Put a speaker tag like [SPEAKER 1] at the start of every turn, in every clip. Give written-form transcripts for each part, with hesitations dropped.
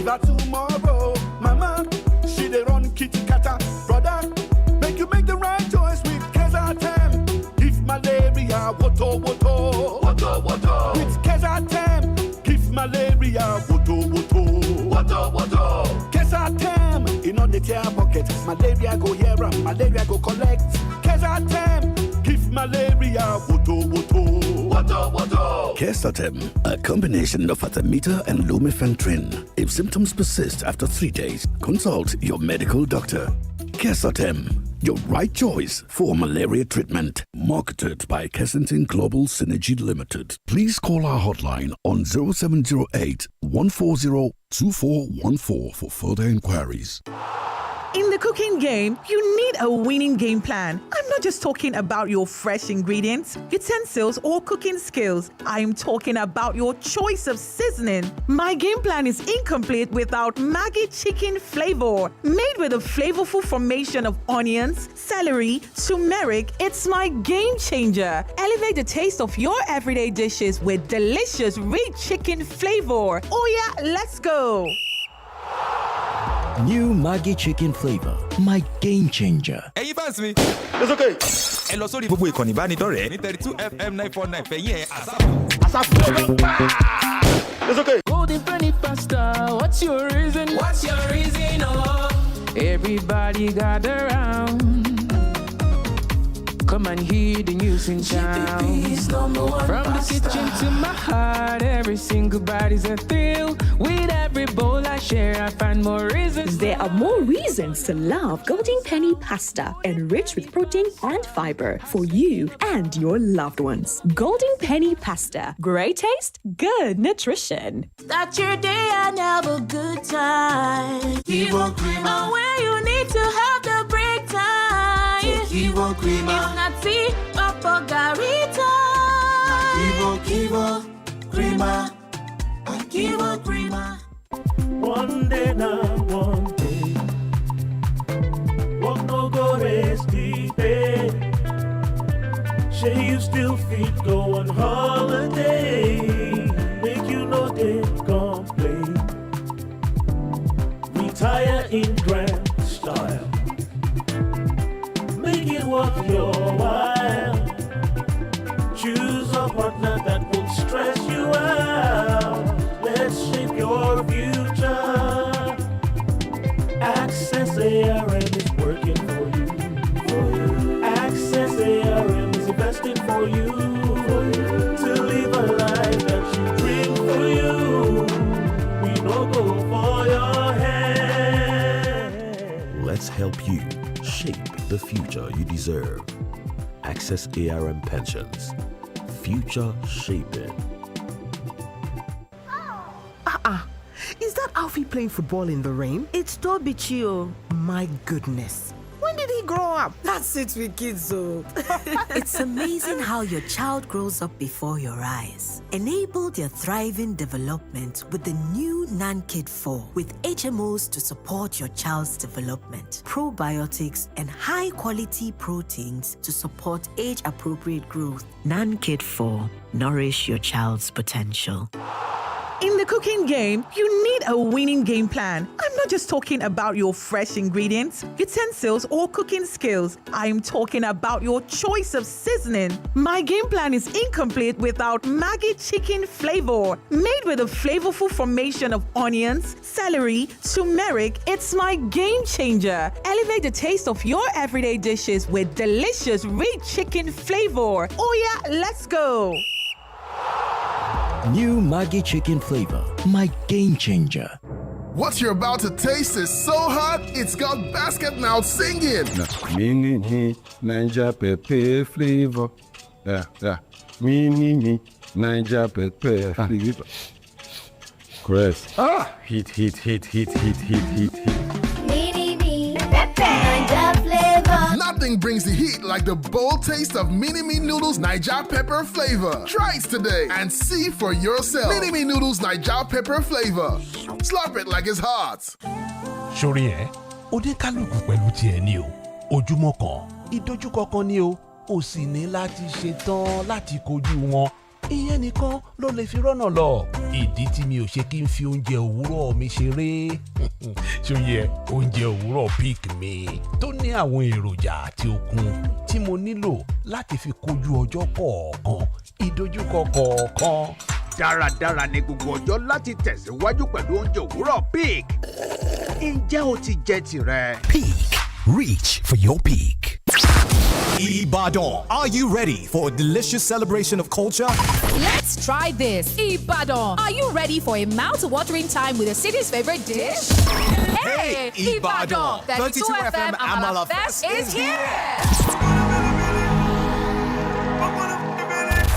[SPEAKER 1] give her tomorrow. Mama, she dey run kitty kata. Brother, make you make the right choice with 𝐾𝐈𝐒. Give malaria, woto woto. Woto woto. With 𝐾𝐈𝐒, give malaria, woto woto. Woto woto. 𝐾𝐈𝐒, in on the tear pocket. Malaria go here and malaria go collect. 𝐾𝐈𝐒, give malaria, woto woto. Woto woto.
[SPEAKER 2] 𝐾𝐈𝐒, a combination of artemether and lumefantrine. If symptoms persist after 3 days, consult your medical doctor. 𝐾𝐈𝐒, your right choice for malaria treatment. Marketed by Kensington Global Synergy Limited. Please call our hotline on 0708 140 2414 for further inquiries.
[SPEAKER 3] In the cooking game, you need a winning game plan. I'm not just talking about your fresh ingredients, utensils, or cooking skills. I'm talking about your choice of seasoning. My game plan is incomplete without Maggi chicken flavor. Made with a flavorful formation of onions, celery, turmeric, it's my game changer. Elevate the taste of your everyday dishes with delicious, rich chicken flavor. Oh yeah, let's go.
[SPEAKER 4] New Maggi chicken flavor, my game changer.
[SPEAKER 5] Ẹ̀yin fans mi.
[SPEAKER 1] It's okay.
[SPEAKER 5] Ẹ lọ sórí gbogbo ìkànnì ìbánidọ́rẹ̀ẹ́ ní 32FM 949 fẹ̀yìn ẹ̀ àsáàpù.
[SPEAKER 1] It's okay.
[SPEAKER 6] Golden penny pasta, what's your reason?
[SPEAKER 7] What's your reason, oh?
[SPEAKER 6] Everybody gather round. Come and hear the news in town. From the kitchen to my heart, every single body's a thrill. With every bowl I share, I find more reasons.
[SPEAKER 8] There are more reasons to love Golden Penny pasta, enriched with protein and fiber for you and your loved ones. Golden Penny pasta, great taste, good nutrition.
[SPEAKER 7] Start your day and have a good time. 𝐾𝐈𝐒, where you need to have the break time. 𝐾𝐈𝐒, it's not tea, papa garita. 𝐾𝐈𝐒.
[SPEAKER 9] One day now, one day. Walk no go rest deep. Say you still fit go on holiday. Make you know they complain. Retire in grand style. Make it worth your while. Choose a partner that will stress you out. Let's shape your future. Access ARM is working for you. Access ARM is investing for you. To live a life that you dream for you. We don't go for your head.
[SPEAKER 10] Let's help you shape the future you deserve. Access ARM Pensions. Future shaping.
[SPEAKER 11] Is that Alfie playing football in the rain?
[SPEAKER 12] It's Toby Chio.
[SPEAKER 11] My goodness. When did he grow up?
[SPEAKER 12] That's it with kids, though. It's amazing how your child grows up before your eyes. Enable their thriving development with the new NANKID 4 with HMOs to support your child's development, probiotics, and high-quality proteins to support age-appropriate growth. NANKID 4. Nourish your child's potential.
[SPEAKER 3] In the cooking game, you need a winning game plan. I'm not just talking about your fresh ingredients, utensils, or cooking skills. I'm talking about your choice of seasoning. My game plan is incomplete without Maggi chicken flavor. Made with a flavorful formation of onions, celery, turmeric, it's my game changer. Elevate the taste of your everyday dishes with delicious, rich chicken flavor. Oh yeah, let's go.
[SPEAKER 4] New Maggi chicken flavor, my game changer.
[SPEAKER 13] What you're about to taste is so hot, it's got basket mouth singing.
[SPEAKER 14] Mini Niger pepper flavor. Yeah. Mini Niger pepper flavor. Chris. Heat.
[SPEAKER 7] Mini pepper Niger flavor.
[SPEAKER 13] Nothing brings the heat like the bold taste of Mini-Me Noodles Niger Pepper Flavor. Try it today and see for yourself. Mini-Me Noodles Niger Pepper Flavor. Slurp it like it's hot.
[SPEAKER 15] Sórí ẹ̀, oníkálùkù pẹ̀lú tiẹ̀ ni o. Ojúmọ́ kan, ìdojúkọ kan ni o. O sì ní láti ṣetán láti kojú wọn. ìyẹn nìkan ló lè fi rọ́nà lọ. Ìdí tí mi ò ṣe kí n fi oúnjẹ òwúrọ̀ mi ṣeré. Ṣó yẹ oúnjẹ òwúrọ̀ Peak mi tó ní àwọn èròjà àti okun tí mo nílò láti fi kojú ọjọ́ kọ̀ọ̀kan, ìdojúkọ kọ̀ọ̀kan.
[SPEAKER 16] Dáradára ní gbogbo ọjọ́ láti tẹ̀síwájú pẹ̀lú oúnjẹ òwúrọ̀ Peak. Ǹjẹ́ o ti jẹ tirẹ̀?
[SPEAKER 17] Peak. Reach for your peak. Ibadan, are you ready for a delicious celebration of culture?
[SPEAKER 18] Let's try this. Ibadan, are you ready for a mouth-watering time with the city's favorite dish?
[SPEAKER 17] Hey, Ibadan, 32 FM Amala Fest is here.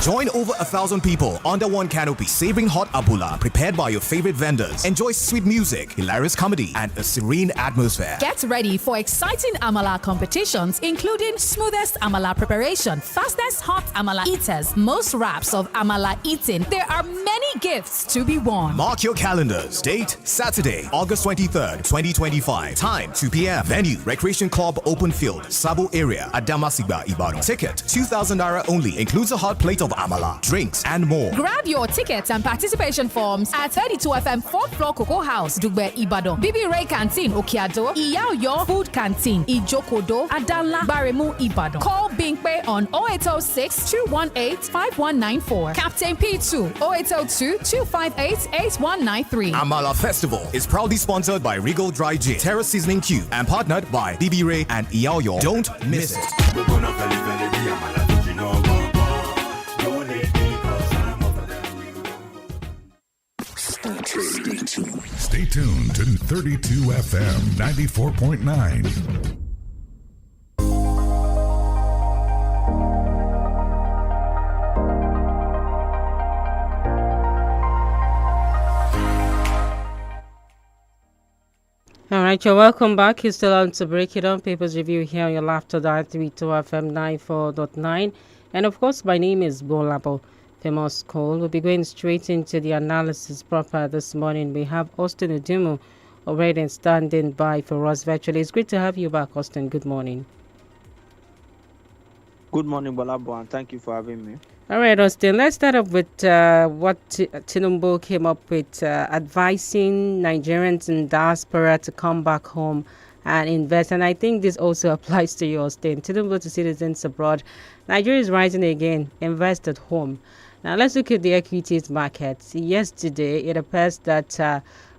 [SPEAKER 17] Join over 1,000 people under one canopy, savoring hot abula prepared by your favorite vendors. Enjoy sweet music, hilarious comedy, and a serene atmosphere.
[SPEAKER 18] Get ready for exciting Amala competitions, including smoothest Amala preparation, fastest hot Amala eaters, most wraps of Amala eating. There are many gifts to be won.
[SPEAKER 17] Mark your calendars. Date, Saturday, August 23rd, 2025. Time, 2 p.m. Venue, Recreation Club Open Field, Sabo area, Adamasingba, Ibadan. Ticket, 2,000 naira only. Includes a hot plate of amala, drinks, and more.
[SPEAKER 18] Grab your tickets and participation forms at 32 FM 4th floor Cocoa House, Dugbe, Ibadan. BB Ray Canteen, Okeado, 𝐻𝐈𝐒 Food Canteen, Ijokodo, Adala, Baremu, Ibadan. Call Bingpe on 0806 218 5194. Captain P2 0802 258 8193.
[SPEAKER 17] Amala Festival is proudly sponsored by Regal Dry Gin, Terra Seasoning Cube, and partnered by BB Ray and 𝐻𝐈𝐒. Don't miss it.
[SPEAKER 19] Stay tuned to 32 FM 94.9.
[SPEAKER 20] All right, you're welcome back. You're still on to break it on Papers Review here on your Laughter Dial 32 FM 94.9. And of course, my name is GBOLABO. Famous call. We'll be going straight into the analysis proper this morning. We have Austin Udumu already standing by for us virtually. It's great to have you back, Austin. Good morning.
[SPEAKER 21] Good morning, Bolabo, and thank you for having me.
[SPEAKER 20] All right, Austin, let's start off with what Tinubu came up with, advising Nigerians in diaspora to come back home and invest. And I think this also applies to you, Austin. Tinubu to citizens abroad. Nigeria is rising again. Invest at home. Now, let's look at the equities markets. Yesterday, it appears that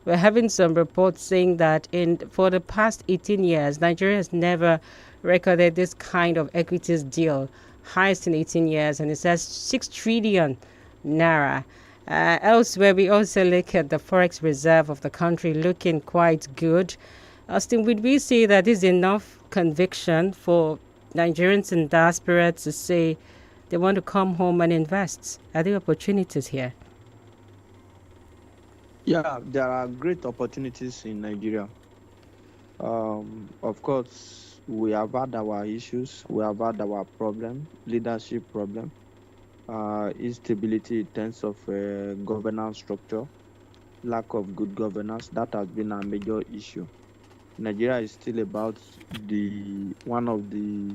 [SPEAKER 20] we're having some reports saying that for the past 18 years, Nigeria has never recorded this kind of equities deal, highest in 18 years, and it says 6 trillion naira. Elsewhere, we also look at the forex reserve of the country looking quite good. Austin, would we say that is enough conviction for Nigerians in diaspora to say they want to come home and invest? Are there opportunities here?
[SPEAKER 21] Yeah, there are great opportunities in Nigeria. Of course, we have had our issues. We have had our problem, leadership problem, instability in terms of governance structure, lack of good governance. That has been a major issue. Nigeria is still about one of the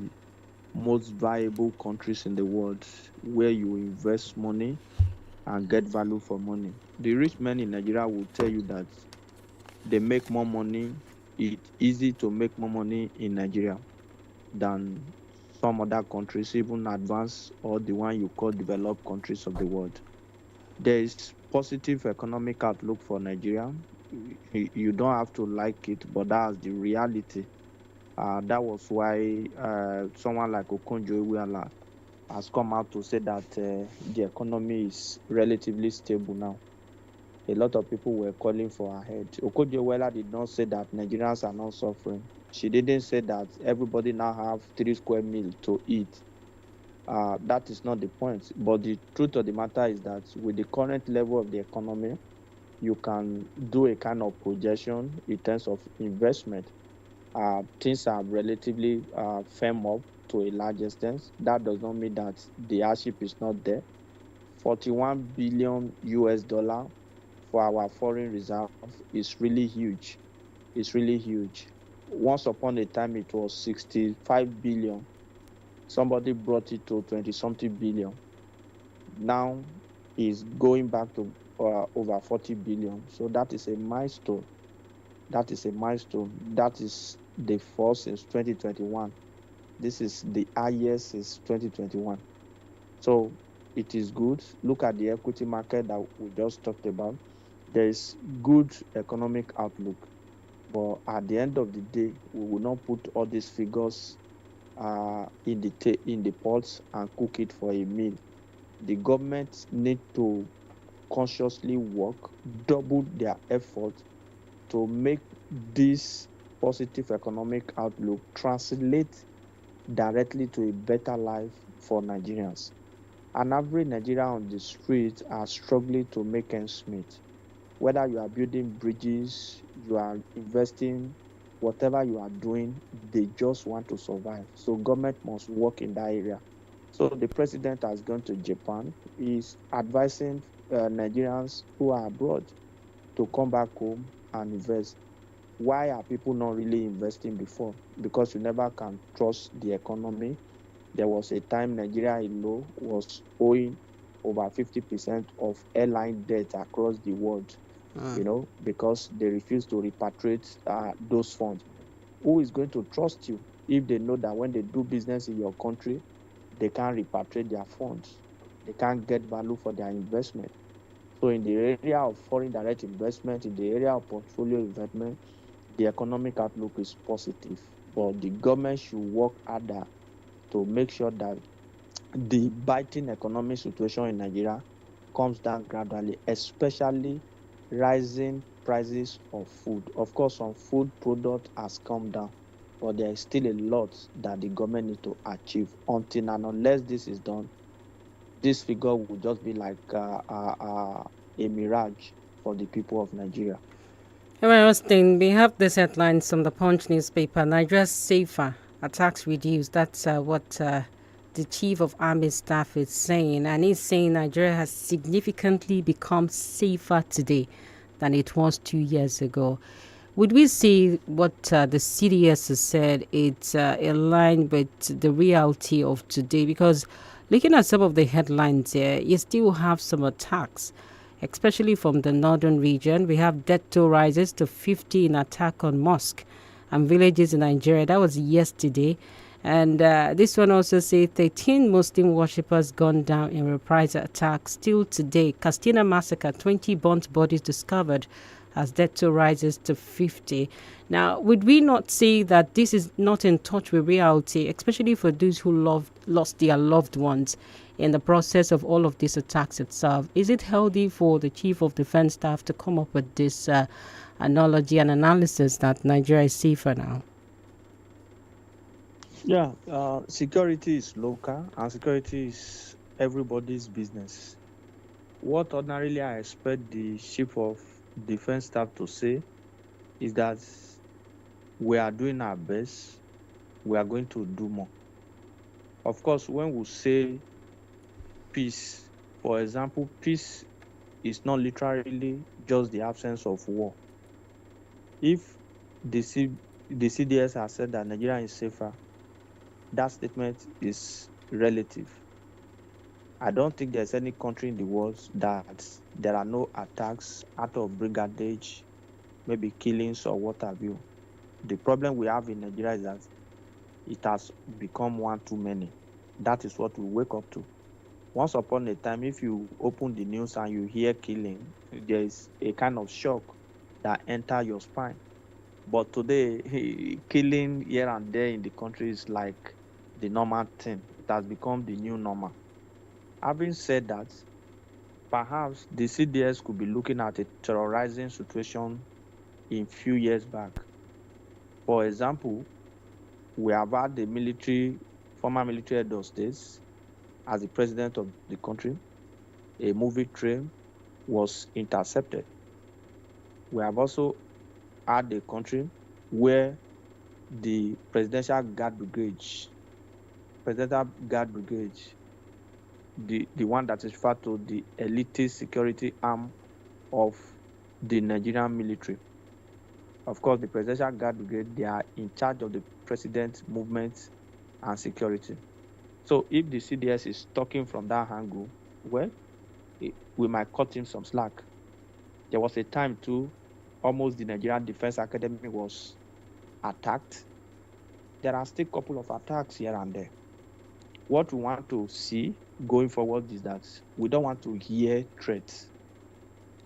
[SPEAKER 21] most viable countries in the world where you invest money and get value for money. The rich men in Nigeria will tell you that they make more money. It's easy to make more money in Nigeria than some other countries, even advanced or the one you call developed countries of the world. There is positive economic outlook for Nigeria. You don't have to like it, but that's the reality. That was why someone like Okonjo-Iweala has come out to say that the economy is relatively stable now. A lot of people were calling for her head. Okonjo-Iweala did not say that Nigerians are not suffering. She didn't say that everybody now have 3 square meals to eat. That is not the point. But the truth of the matter is that with the current level of the economy, you can do a kind of projection in terms of investment. Things are relatively firm up to a large extent. That does not mean that the hardship is not there. $41 billion for our foreign reserve is really huge. It's really huge. Once upon a time, it was 65 billion. Somebody brought it to 20-something billion. Now, is going back to over 40 billion. So that is a milestone. That is a milestone. That is the first since 2021. This is the highest since 2021. So it is good. Look at the equity market that we just talked about. There is good economic outlook. But at the end of the day, we will not put all these figures in the pots and cook it for a meal. The government need to consciously work, double their effort to make this positive economic outlook translate directly to a better life for Nigerians. An average Nigerian on the street are struggling to make ends meet. Whether you are building bridges, you are investing, whatever you are doing, they just want to survive. So government must work in that area. So the president has gone to Japan. He's advising Nigerians who are abroad to come back home and invest. Why are people not really investing before? Because you never can trust the economy. There was a time Nigeria alone was owing over 50% of airline debt across the world, because they refuse to repatriate those funds. Who is going to trust you if they know that when they do business in your country, they can't repatriate their funds? They can't get value for their investment. So in the area of foreign direct investment, in the area of portfolio investment, the economic outlook is positive. But the government should work harder to make sure that the biting economic situation in Nigeria comes down gradually, especially rising prices of food. Of course, some food product has come down, but there is still a lot that the government needs to achieve. Until and unless this is done, this figure will just be like a mirage for the people of Nigeria.
[SPEAKER 20] Austin, we have this headlines from the Punch newspaper. Nigeria's safer, attacks reduced. That's what the Chief of Army Staff is saying. And he's saying Nigeria has significantly become safer today than it was 2 years ago. Would we see what the CDS has said, it's in line with the reality of today? Because looking at some of the headlines here, you still have some attacks, especially from the northern region. We have death toll rises to 50 in attack on mosque and villages in Nigeria. That was yesterday. And this one also says 13 Muslim worshippers gunned down in reprisal attack. Still today, Castina massacre, 20 burnt bodies discovered as death toll rises to 50. Now, would we not say that this is not in touch with reality, especially for those who lost their loved ones in the process of all of these attacks itself? Is it healthy for the Chief of Defense Staff to come up with this analogy and analysis that Nigeria is safer now?
[SPEAKER 21] Yeah, security is local and security is everybody's business. What ordinarily I expect the Chief of Defense Staff to say is that we are doing our best, we are going to do more. Of course, when we say peace, for example, peace is not literally just the absence of war. If the CDS has said that Nigeria is safer, that statement is relative. I don't think there's any country in the world that there are no attacks out of brigadage, maybe killings or what have you. The problem we have in Nigeria is that it has become one too many. That is what we wake up to. Once upon a time, if you open the news and you hear killing, there is a kind of shock that enters your spine. But today, killing here and there in the country is like the normal thing. It has become the new normal. Having said that, perhaps the CDS could be looking at a terrorizing situation in few years back. For example, we have had the former military head of states as the president of the country. A movie train was intercepted. We have also had a country where the Presidential Guard Brigade, the one that is referred to the elite security arm of the Nigerian military. Of course, the Presidential Guard Brigade, they are in charge of the president's movements and security. So if the CDS is talking from that angle, well, we might cut him some slack. There was a time too, almost the Nigerian Defense Academy was attacked. There are still a couple of attacks here and there. What we want to see going forward is that we don't want to hear threats.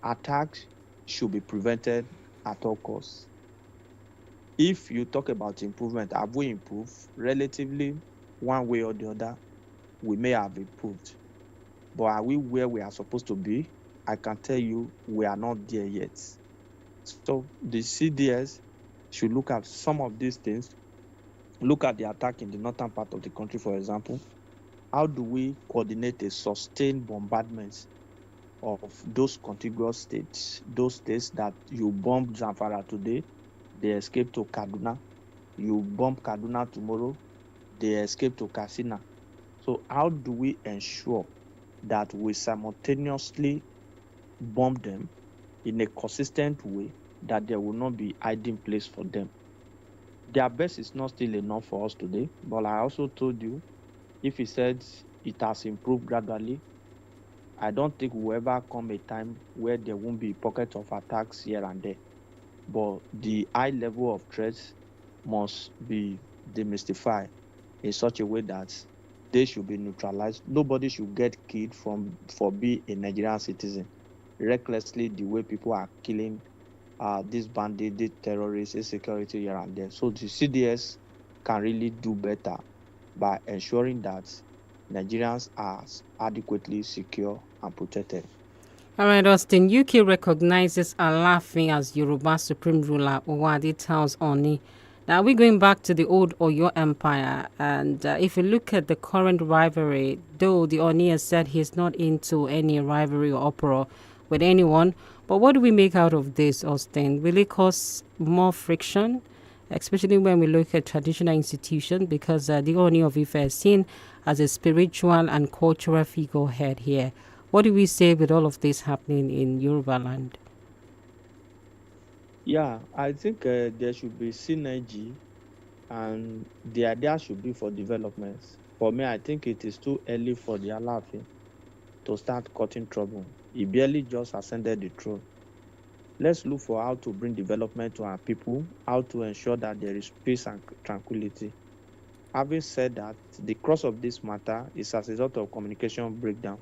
[SPEAKER 21] Attacks should be prevented at all costs. If you talk about improvement, have we improved? Relatively, one way or the other, we may have improved. But are we where we are supposed to be? I can tell you we are not there yet. So the CDS should look at some of these things. Look at the attack in the northern part of the country, for example. How do we coordinate a sustained bombardment of those contiguous states, those states that you bomb Zamfara today, they escape to Kaduna. You bomb Kaduna tomorrow, they escape to Katsina. So how do we ensure that we simultaneously bomb them in a consistent way, that there will not be hiding place for them? Their best is not still enough for us today, but I also told you, if he said it has improved gradually, I don't think will ever come a time where there won't be pockets of attacks here and there. But the high level of threats must be demystified in such a way that they should be neutralized. Nobody should get killed for being a Nigerian citizen recklessly, the way people are killing these bandits, these terrorists, insecurity here and there. So the CDS can really do better by ensuring that Nigerians are adequately secure and protected.
[SPEAKER 20] All right, Austin. UK recognizes Alaafin as Yoruba supreme ruler. Owadi tells Oni. Now we're going back to the old Oyo Empire, and if you look at the current rivalry, though the Oni has said he's not into any rivalry or uproar with anyone, but what do we make out of this, Austin? Will it cause more friction, especially when we look at traditional institutions? Because the Oni of Ife is seen as a spiritual and cultural figurehead here. What do we say with all of this happening in Yoruba land?
[SPEAKER 21] Yeah, I think there should be synergy, and the idea should be for development. For me, I think it is too early for the Alaafin to start causing trouble. He barely just ascended the throne. Let's look for how to bring development to our people, how to ensure that there is peace and tranquility. Having said that, the crux of this matter is as a result of communication breakdown.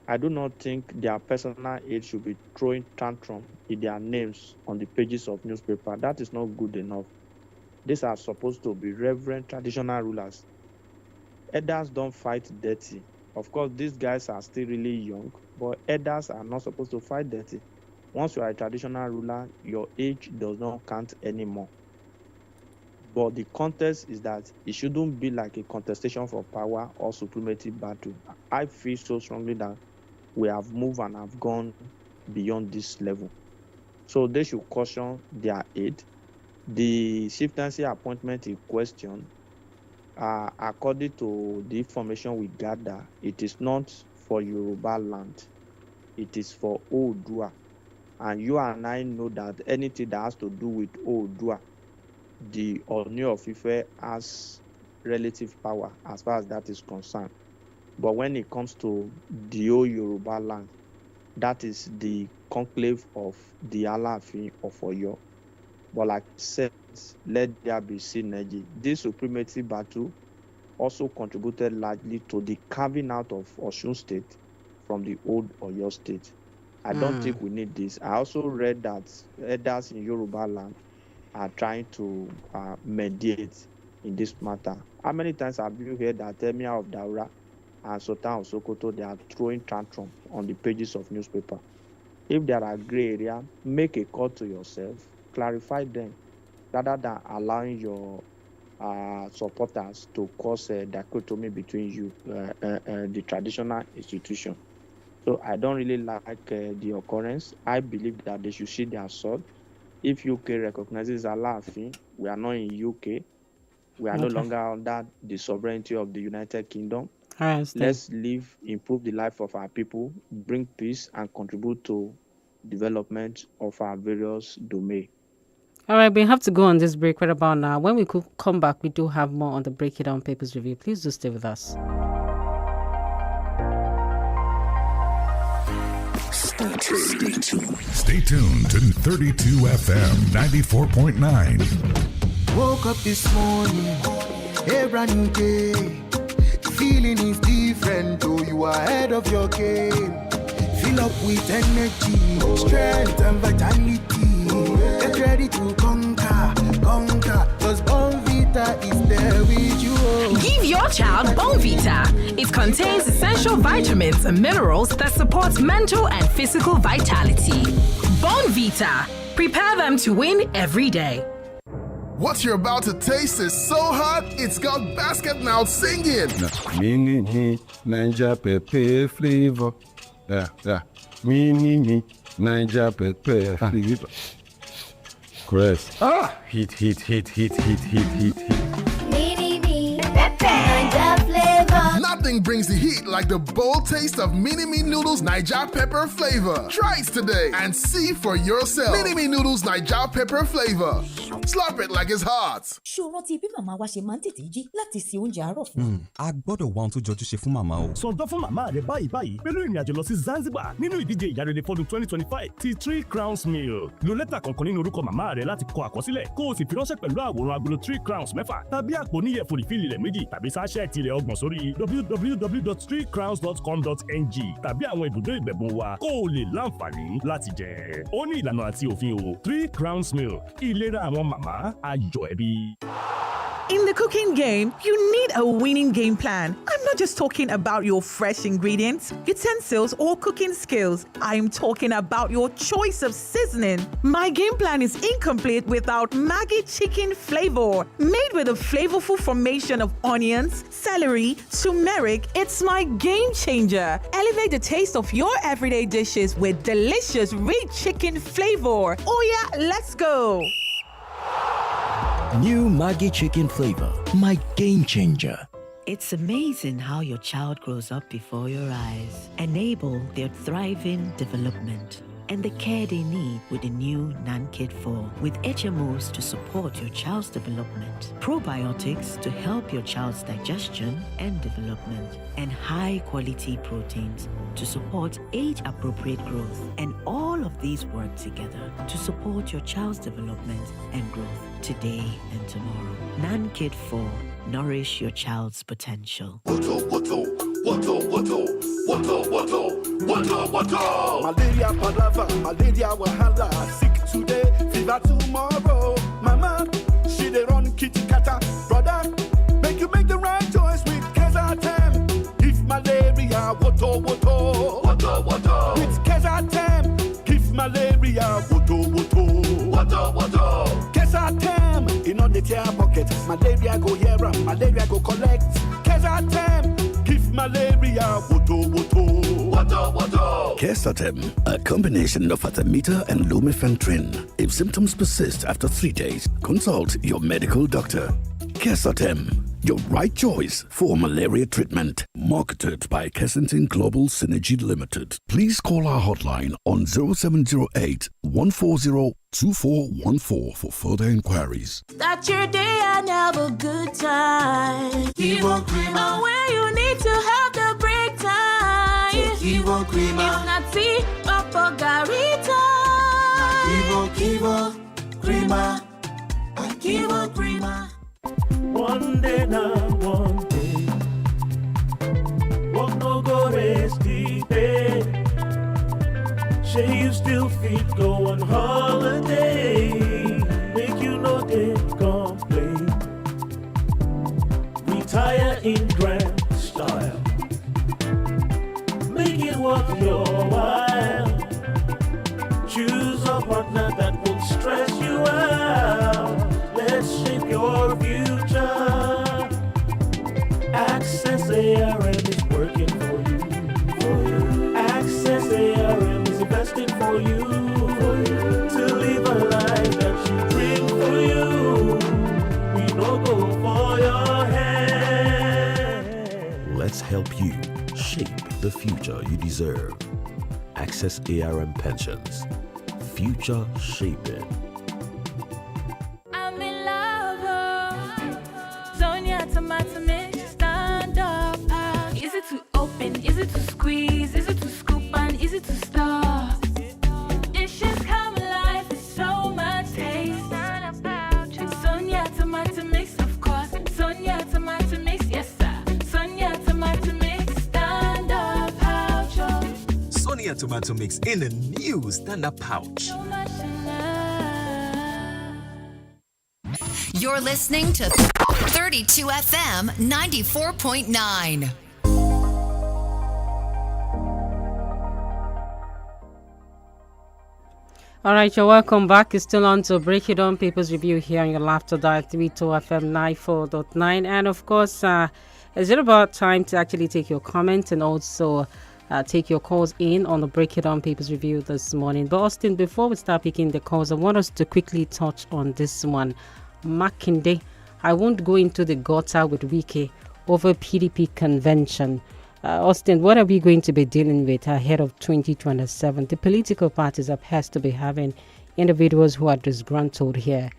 [SPEAKER 21] I do not think their personal aid should be throwing tantrum in their names on the pages of newspaper. That is not good enough. These are supposed to be reverent traditional rulers. Elders don't fight dirty. Of course, these guys are still really young, but elders are not supposed to fight dirty. Once you are a traditional ruler, your age does not count anymore. But the context is that it shouldn't be like a contestation for power or supremacy battle. I feel so strongly that we have moved and have gone beyond this level. So they should caution their aid. The chieftaincy appointment in question, according to the information we gather, it is not for Yoruba land. It is for Oodua. And you and I know that anything that has to do with Oodua, the Oni of Ife has relative power as far as that is concerned. But when it comes to the old Yoruba land, that is the conclave of the Alaafin of Oyo. But like I said, let there be synergy. This supremacy battle also contributed largely to the carving out of Osun State from the old Oyo State. I don't think we need this. I also read that elders in Yoruba land are trying to mediate in this matter. How many times have you heard that Emir of Daura and Sultan of Sokoto, they are throwing tantrum on the pages of newspaper? If there are gray area, make a call to yourself, clarify them, rather than allowing your supporters to cause a dichotomy between you, the traditional institution. So I don't really like the occurrence. I believe that they should sheath their sword. If UK recognizes Alaafin, we are not in UK. We are no longer under the sovereignty of the United Kingdom. Let's live, improve the life of our people, bring peace, and contribute to development of our various domains.
[SPEAKER 20] All right, we have to go on this break right about now. When we could come back, we do have more on the Break It Down Papers review. Please do stay with us.
[SPEAKER 19] Stay tuned to 32 FM 94.9.
[SPEAKER 2] Woke up this morning, a brand new day. Feeling is different, though you are ahead of your game. Fill up with energy, strength and vitality. Get ready to conquer, cause Bonvita is there with you.
[SPEAKER 22] Give your child Bonvita. It contains essential vitamins and minerals that supports mental and physical vitality. Bonvita. Prepare them to win every day.
[SPEAKER 13] What you're about to taste is so hot, it's got basket mouth singing.
[SPEAKER 14] Mini Niger pepper flavor. Mini Niger pepper flavor. Chris. Heat.
[SPEAKER 13] Nothing brings the heat like the bold taste of Mini-Me Noodles Niger Pepper Flavor. Try it today and see for yourself. Mini-Me Noodles Niger Pepper Flavor. Slurp it like it's hot.
[SPEAKER 23] ṣó rántí bí màmá wa ṣe máa ń tètè jí láti se oúnjẹ àárọ̀ fún.
[SPEAKER 24] A gbọ́dọ̀ wá ohun tó jọjú ṣe fún màmá o.
[SPEAKER 9] Sọ̀dọ̀ fún màmá rẹ̀ báyìí pẹ̀lú ìrìnàjò lọ sí Zanzibar nínú ìdíje ìyárere fọ́dún 2025 ti 3 Crowns Milk. Lo lẹ́tà kọ̀ọ̀kan nínú orúkọ màmá rẹ̀ láti kọ àkọsílẹ̀ kó o sì fi ránṣẹ́ pẹ̀lú àwòrán agolo 3 Crowns 6 tàbí àpò níyẹ̀fun ìfìlì rẹ̀ 2 tàbí sáṣẹ́ẹ̀tì rẹ̀ 30 sórí www.3crowns.com.ng tàbí àwọn ibùdó ìgbẹ̀bùn wa kó o lè láǹfààní láti jẹ. Ó ní ìlànà àti òfin o. 3 Crowns Milk, ìlera àwọn màmá, ayọ̀ ẹbí.
[SPEAKER 3] In the cooking game, you need a winning game plan. I'm not just talking about your fresh ingredients, utensils, or cooking skills. I'm talking about your choice of seasoning. My game plan is incomplete without Maggi chicken flavor. Made with a flavorful formation of onions, celery, turmeric, it's my game changer. Elevate the taste of your everyday dishes with delicious rich chicken flavor. Oh yeah, let's go.
[SPEAKER 4] New Maggi chicken flavor, my game changer.
[SPEAKER 12] It's amazing how your child grows up before your eyes. Enable their thriving development and the care they need with the new NanKid 4 with HMOs to support your child's development, probiotics to help your child's digestion and development, and high-quality proteins to support age-appropriate growth. And all of these work together to support your child's development and growth today and tomorrow. NanKid 4. Nourish your child's potential.
[SPEAKER 1] Malaria palava, malaria wahala. Sick today, fever tomorrow. Mama, she dey run kitty kata. Brother, make you make the right choice with 𝐾𝐈𝐒. If malaria, woto. With 𝐾𝐈𝐒, give malaria, woto. 𝐾𝐈𝐒, in on the tear pocket. Malaria go here and malaria go collect. 𝐾𝐈𝐒, give malaria, woto.
[SPEAKER 25] 𝐾𝐈𝐒, a combination of artemether and lumefantrine. If symptoms persist after 3 days, consult your medical doctor. 𝐾𝐈𝐒, your right choice for malaria treatment. Marketed by Kensington Global Synergy Limited. Please call our hotline on 0708 140 2414 for further inquiries.
[SPEAKER 7] Start your day and have a good time.
[SPEAKER 2] 𝐃𝐈𝐒.
[SPEAKER 7] And where you need to have the break time.
[SPEAKER 2] 𝐃𝐈𝐒.
[SPEAKER 7] If not tea, Papa Garita.
[SPEAKER 2] 𝐃𝐈𝐒.
[SPEAKER 9] One day now, one day. Walk no go rest deep. Say you still fit go on holiday. Make you no day complain. Retire in grand style. Make it worth your while. Choose a partner that won't stress you out. Let's shape your future. Access ARM is working for you. Access ARM is investing for you. To live a life that you dream for you. We no go for your head.
[SPEAKER 10] Let's help you shape the future you deserve. Access ARM Pensions. Future shaping.
[SPEAKER 7] I'm in love. Sonia tomato mix, stand up. Is it to open? Is it to squeeze? Is it to scoop? And is it to stop?
[SPEAKER 5] tomato mix in a new standard pouch.
[SPEAKER 6] You're listening to 32 FM 94.9.
[SPEAKER 20] All right, you're welcome back. You're still on to Break It On Papers Review here on your Laughter Dial 32 FM 94.9. And of course, is it about time to actually take your comments and also take your calls in on the Break It On Papers Review this morning? But Austin, before we start picking the calls, I want us to quickly touch on this one. Makinde, I won't go into the gutter with Wike over PDP convention. Austin, what are we going to be dealing with ahead of 2027? The political parties appears to be having individuals who are disgruntled here.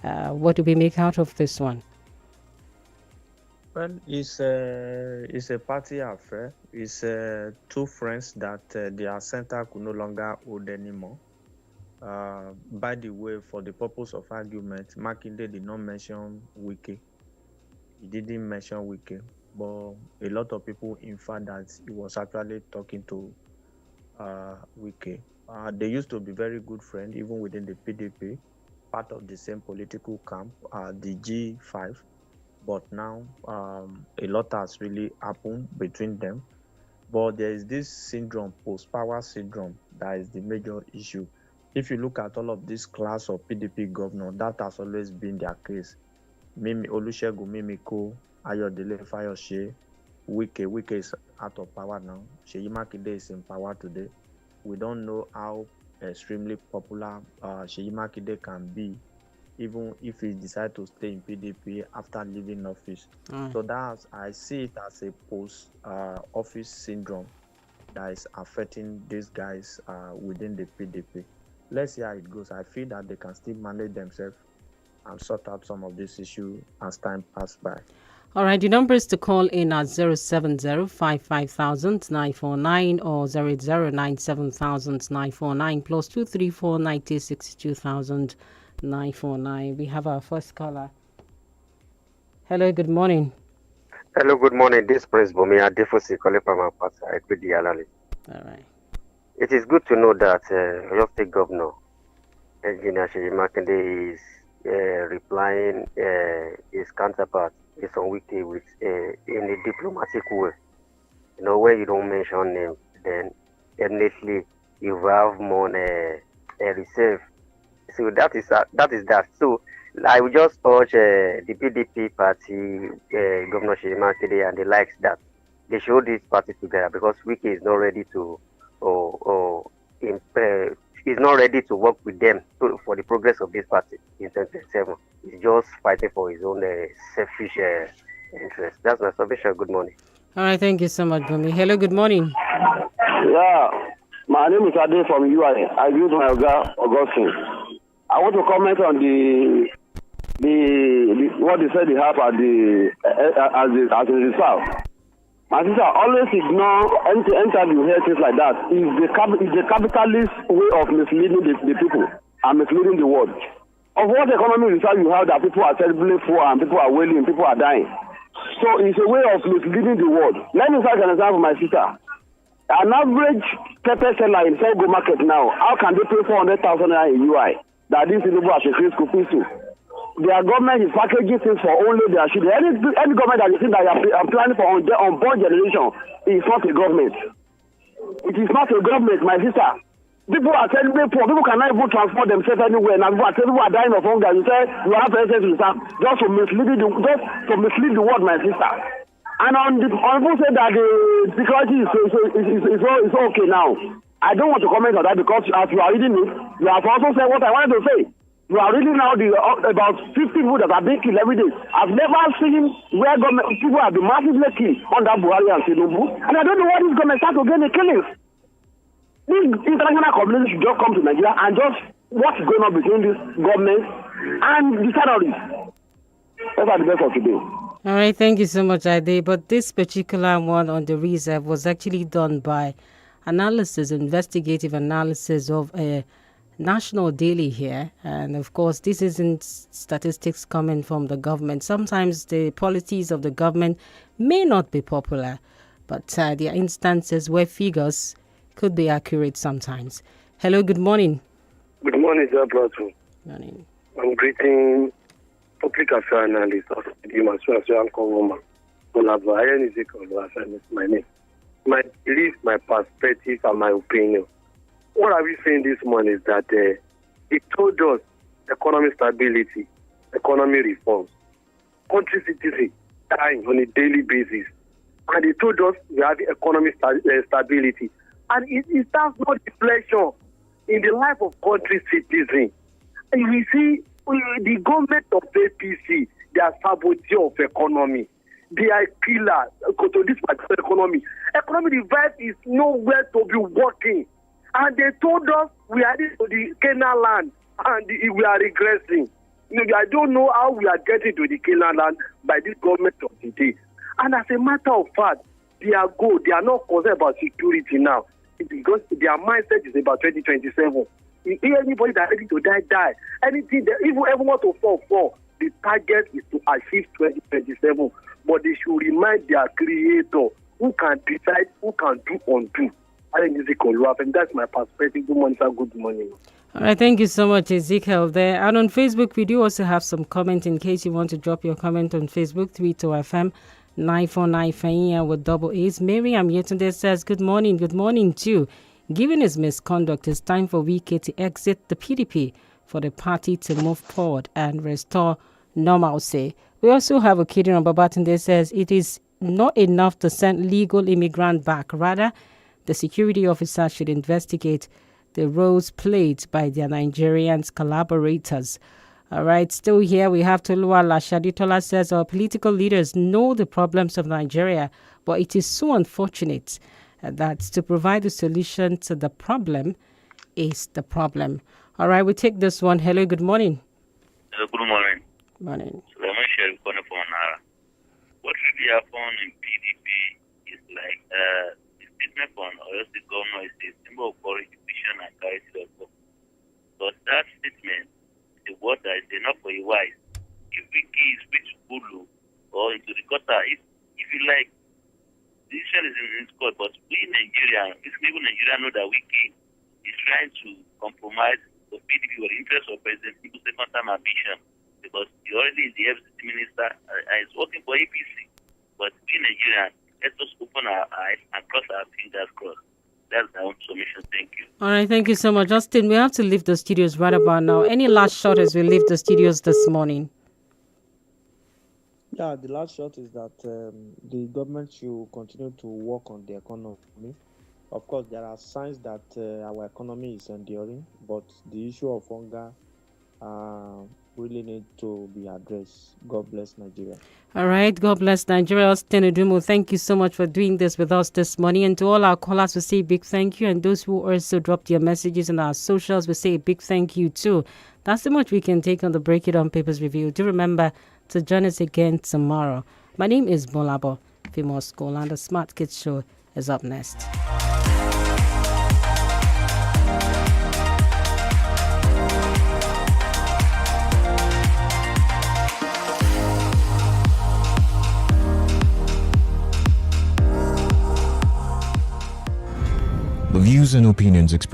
[SPEAKER 20] What do we make out of this one?
[SPEAKER 21] Well, it's a party affair. It's two friends that their center could no longer hold anymore. By the way, for the purpose of argument, Makinde did not mention Wike. He didn't mention Wike. But a lot of people infer that he was actually talking to Wike. They used to be very good friends, even within the PDP, part of the same political camp, the G5. But now a lot has really happened between them. But there is this syndrome, post-power syndrome, that is the major issue. If you look at all of this class of PDP governors, that has always been their case. Olusegun Mimiko, Ayodele Fayose, Wike is out of power now. Seyi Makinde is in power today. We don't know how extremely popular Seyi Makinde can be, even if he decides to stay in PDP after leaving office. So I see it as a post-office syndrome that is affecting these guys within the PDP. Let's see how it goes. I feel that they can still manage themselves and sort out some of these issues as time passes by.
[SPEAKER 20] All right, the numbers to call in are 070-55,949 or 080-97,949 plus 234-9062,949. We have our first caller. Hello, good morning.
[SPEAKER 8] Hello, good morning. This is Prince Bomi Adefosi calling from our party. I could the analyst.
[SPEAKER 20] All right.
[SPEAKER 8] It is good to know that your state governor, Engineer Seyi Makinde, is replying his counterpart is on Wike with in a diplomatic way. You know, when you don't mention names, then definitely you have more reserve. So that is that. So I will just urge the PDP party, Governor Seyi Makinde and the likes, that they show this party together, because Wike is not ready to he's not ready to work with them for the progress of this party in 2027. He's just fighting for his own selfish interest. That's my submission. Good morning.
[SPEAKER 20] All right, thank you so much, Bumi. Hello, good morning.
[SPEAKER 11] Yeah, my name is Ade from UI. I use my Augustine. I want to comment on the what they said they have at the as a reserve. My sister, always ignore anytime you hear things like that. It's the capitalist way of misleading the people and misleading the world. Of what economic research you have that people are terribly poor and people are wailing, people are dying. So it's a way of misleading the world. Let me cite an example, my sister. An average pepper seller in Sango market now, how can they pay 400,000 in UI that this people are secret school fees to? Their government is packaging things for only their children. Any government that you think that you are planning for unborn generation is not a government. It is not a government, my sister. People are terribly poor. People cannot even transport themselves anywhere. Now people are dying of hunger. You say you have access to that just to mislead the world, my sister. And on people say that the security is okay now. I don't want to comment on that, because as you are reading it, you have also said what I wanted to say. You are reading now about 50 people that are being killed every day. I've never seen where people have been massively killed under Buhari and Tinubu. And I don't know what is going to start again the killings. This international community should just come to Nigeria and just what's going on between this government and the terrorists. That's the best of today.
[SPEAKER 20] All right, thank you so much, Ade. But this particular one on the reserve was actually done by investigative analysis of a national daily here, and of course this isn't statistics coming from the government. Sometimes the policies of the government may not be popular, but there are instances where figures could be accurate sometimes. Hello, good morning.
[SPEAKER 15] Good morning, sir, brother.
[SPEAKER 20] Morning.
[SPEAKER 15] I'm greeting public affairs analyst of the Masua Woman. GBOLABO. INT'L is my name. My belief, my perspective, and my opinion. What are we saying this morning is that it told us economic stability, economy reforms, country citizens dying on a daily basis. And they told us we have economic stability. And it has no reflection in the life of country citizens. And we see the government of APC, they are saboteur of economy. They are killers to this particular economy. Economic device is nowhere to be working. And they told us we are in the Canaan land and we are regressing. I don't know how we are getting to the Canaan land by this government of today. And as a matter of fact, they are not concerned about security now because their mindset is about 2027. If anybody that is ready to die. Anything that even want to fall, the target is to achieve 2027. But they should remind their creator who can decide, who can do undo. INT'L, and that's my perspective. Good morning, sir. Good morning.
[SPEAKER 20] All right, thank you so much, Ezekiel there. And on Facebook, we do also have some comment in case you want to drop your comment on Facebook, 32FM 949 Fahia with double A's. Miriam Yetunde says, good morning too. Given his misconduct, it's time for Wike to exit the PDP for the party to move forward and restore normalcy. We also have a kid on Babatunde says, it is not enough to send legal immigrant back. Rather, the security officer should investigate the roles played by their Nigerian collaborators. All right, still here we have Toluwa Lashaditola says our political leaders know the problems of Nigeria, but it is so unfortunate that to provide the solution to the problem is the problem. All right, we take this one. Hello, good morning.
[SPEAKER 16] Hello, good morning.
[SPEAKER 20] Morning.
[SPEAKER 16] What really happened in PDP is like the statement from Oyo State Governor is a symbol of corruption and character. But that statement is a word that is enough for a wise. If Wiki is speak to Bulu or into the gutter, if you like, the issue is in court, but we Nigerian, even Nigeria know that Wiki is trying to compromise the PDP or the interest of President Tinubu's second-term ambition because he already is the FCT minister and is working for APC. But we Nigerian, let us open our eyes and cross our fingers crossed. That's my own submission. Thank you.
[SPEAKER 20] All right, thank you so much. Justin, we have to leave the studios right about now. Any last shot as we leave the studios this morning?
[SPEAKER 21] Yeah, the last shot is that the government should continue to work on the economy. Of course, there are signs that our economy is enduring, but the issue of hunger really need to be addressed. God bless Nigeria.
[SPEAKER 20] All right, God bless Nigeria. Austin Udumo, thank you so much for doing this with us this morning. And to all our callers, we say a big thank you. And those who also dropped your messages on our socials, we say a big thank you too. That's so much we can take on the Break It On Papers review. Do remember to join us again tomorrow. My name is GBOLABO, Famous School, and the Smart Kids Show is up next.
[SPEAKER 17] The views and opinions expressed